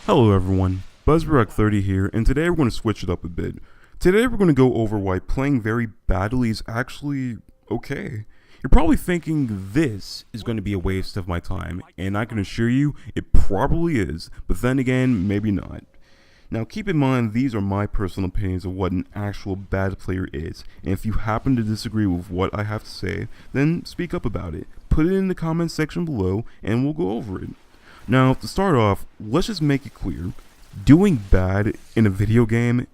Hello everyone, BuzzRock30 here, and today we're going to switch it up a bit. Today we're going to go over why playing very badly is actually okay. You're probably thinking this is going to be a waste of my time, and I can assure you it probably is, but then again, maybe not. Now keep in mind these are my personal opinions of what an actual bad player is, and if you happen to disagree with what I have to say, then speak up about it. Put it in the comments section below, and we'll go over it. Now, to start off, let's just make it clear, doing bad in a video game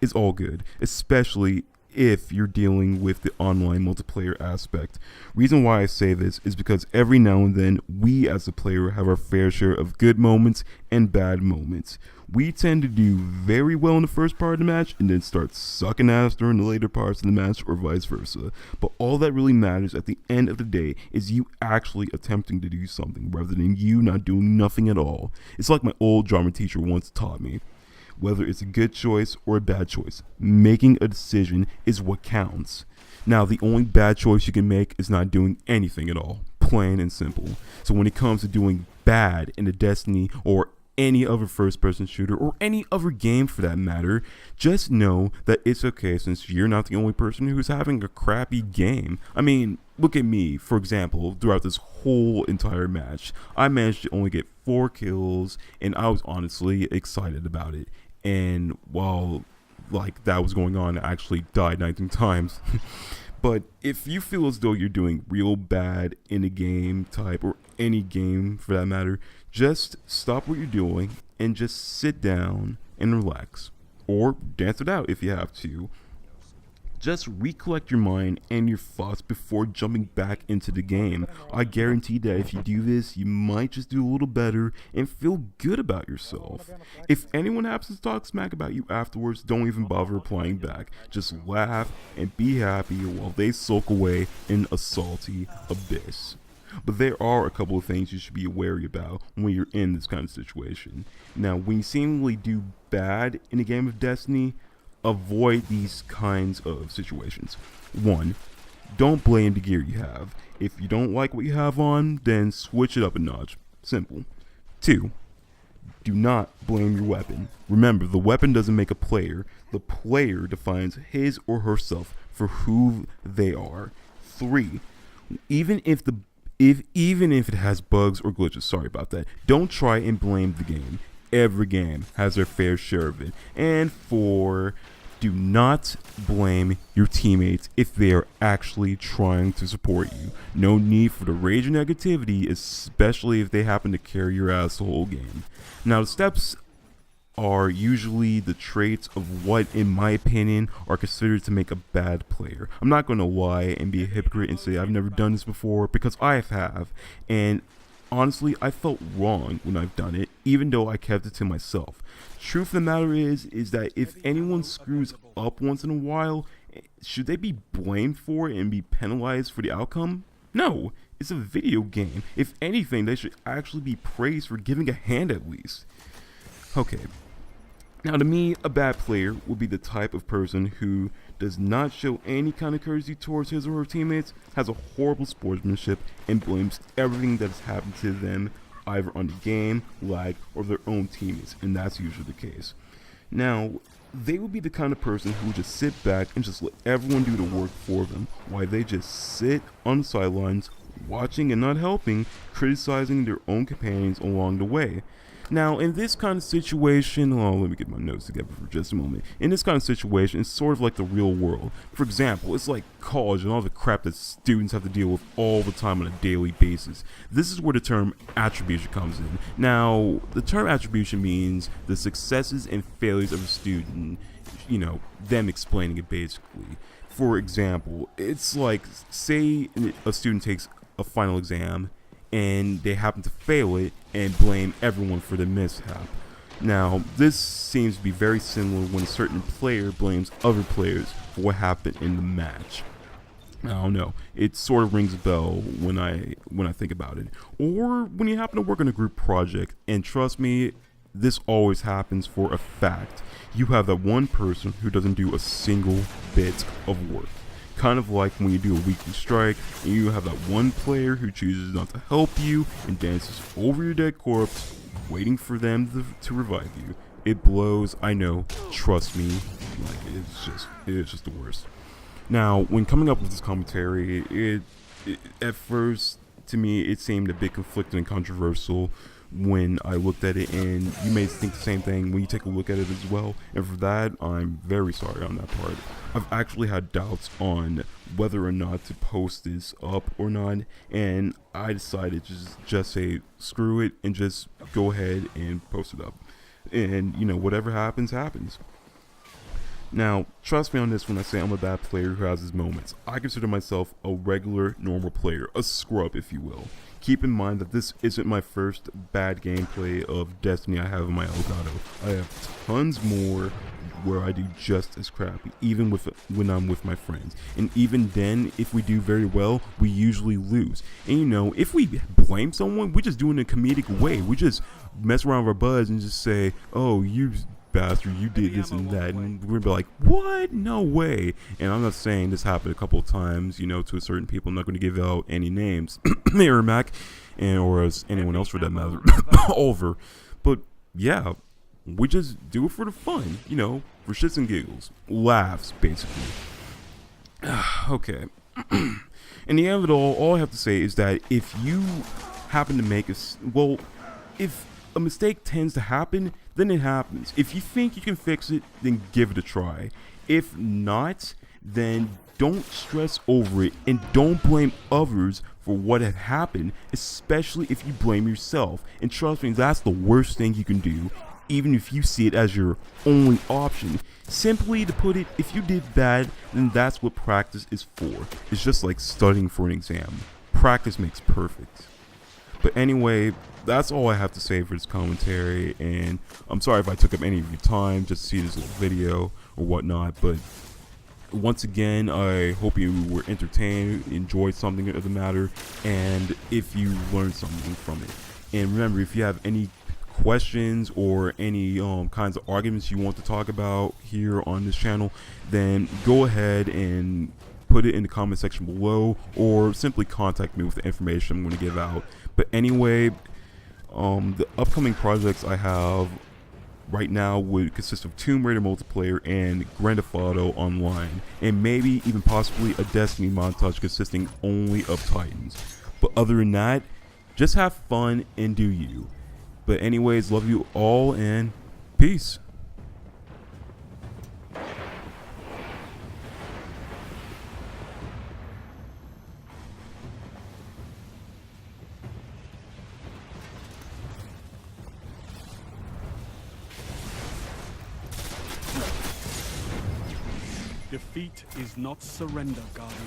is all good, especially if you're dealing with the online multiplayer aspect. Reason why I say this is because every now and then, we as a player have our fair share of good moments and bad moments. We tend to do very well in the first part of the match and then start sucking ass during the later parts of the match, or vice versa. But all that really matters at the end of the day is you actually attempting to do something rather than you not doing nothing at all. It's like my old drama teacher once taught me. Whether it's a good choice or a bad choice, making a decision is what counts. Now, the only bad choice you can make is not doing anything at all, plain and simple. So when it comes to doing bad in a Destiny or any other first-person shooter or any other game for that matter, just know that it's okay since you're not the only person who's having a crappy game. I mean, look at me, for example, throughout this whole entire match. I managed to only get 4 kills and I was honestly excited about it. And while that was going on, I actually died 19 times. But if you feel as though you're doing real bad in a game type or any game for that matter, just stop what you're doing and just sit down and relax. Or dance it out if you have to. Just recollect your mind and your thoughts before jumping back into the game. I guarantee that if you do this, you might just do a little better and feel good about yourself. If anyone happens to talk smack about you afterwards, don't even bother replying back. Just laugh and be happy while they soak away in a salty abyss. But there are a couple of things you should be wary about when you're in this kind of situation. Now, when you seemingly do bad in a game of Destiny, avoid these kinds of situations. 1. Don't blame the gear you have. If you don't like what you have on, then switch it up a notch. Simple. 2. Do not blame your weapon. Remember, the weapon doesn't make a player. The player defines his or herself for who they are. 3. Even if it has bugs or glitches, sorry about that, don't try and blame the game. Every game has their fair share of it. And 4, do not blame your teammates if they are actually trying to support you. No need for the rage and negativity, especially if they happen to carry your ass the whole game. Now, the steps are usually the traits of what, in my opinion, are considered to make a bad player. I'm not going to lie and be a hypocrite and say I've never done this before, because I have, and honestly, I felt wrong when I've done it, even though I kept it to myself. Truth of the matter is that if anyone screws up once in a while, should they be blamed for it and be penalized for the outcome? No, it's a video game. If anything, they should actually be praised for giving a hand at least. Okay. Now, to me, a bad player would be the type of person who does not show any kind of courtesy towards his or her teammates, has a horrible sportsmanship, and blames everything that has happened to them either on the game, lag, or their own teammates, and that's usually the case. Now, they would be the kind of person who would just sit back and just let everyone do the work for them, while they just sit on the sidelines, watching and not helping, criticizing their own companions along the way. Now, in this kind of situation, let me get my notes together for just a moment. In this kind of situation, it's sort of like the real world. For example, it's like college and all the crap that students have to deal with all the time on a daily basis. This is where the term attribution comes in. Now, the term attribution means the successes and failures of a student, them explaining it basically. For example, it's like, say a student takes a final exam and they happen to fail it and blame everyone for the mishap. Now, this seems to be very similar when a certain player blames other players for what happened in the match. I don't know, it sort of rings a bell when I think about it. Or when you happen to work on a group project, and trust me, this always happens for a fact. You have that one person who doesn't do a single bit of work. Kind of like when you do a weekly strike and you have that one player who chooses not to help you and dances over your dead corpse waiting for them to revive you. It blows, I know, trust me, like it's just the worst. Now, when coming up with this commentary, it at first, to me, it seemed a bit conflicting and controversial when I looked at it, and you may think the same thing when you take a look at it as well, and for that, I'm very sorry on that part. I've actually had doubts on whether or not to post this up or not, and I decided to just say screw it and just go ahead and post it up. And, you know, whatever happens, happens. Now, trust me on this when I say I'm a bad player who has his moments. I consider myself a regular, normal player, a scrub, if you will. Keep in mind that this isn't my first bad gameplay of Destiny I have in my Elgato. I have tons more where I do just as crappy, even when I'm with my friends. And even then, if we do very well, we usually lose. And you know, if we blame someone, we just do it in a comedic way. We just mess around with our buds and just say, oh, you bastard, you did this and that, and we're like, what? No way. And I'm not saying this happened a couple of times, you know, to a certain people. I'm not going to give out any names, Mayor Mac, and or as anyone else for that matter, over. But yeah, we just do it for the fun, you know, for shits and giggles, laughs, basically. Okay. In the end of it all I have to say is that if you happen to make if a mistake tends to happen, then it happens. If you think you can fix it, then give it a try. If not, then don't stress over it and don't blame others for what had happened, especially if you blame yourself. And trust me, that's the worst thing you can do, even if you see it as your only option. Simply to put it, if you did bad, then that's what practice is for. It's just like studying for an exam. Practice makes perfect. But anyway, that's all I have to say for this commentary, and I'm sorry if I took up any of your time just to see this little video or whatnot, but once again, I hope you were entertained, enjoyed something of the matter, and if you learned something from it. And remember, if you have any questions or any kinds of arguments you want to talk about here on this channel, then go ahead and put it in the comment section below, or simply contact me with the information I'm going to give out. But anyway, the upcoming projects I have right now would consist of Tomb Raider multiplayer and Grand Theft Auto Online, and maybe even possibly a Destiny montage consisting only of Titans. But other than that, just have fun and do you. But anyways, love you all and peace. Defeat is not surrender, Guardian.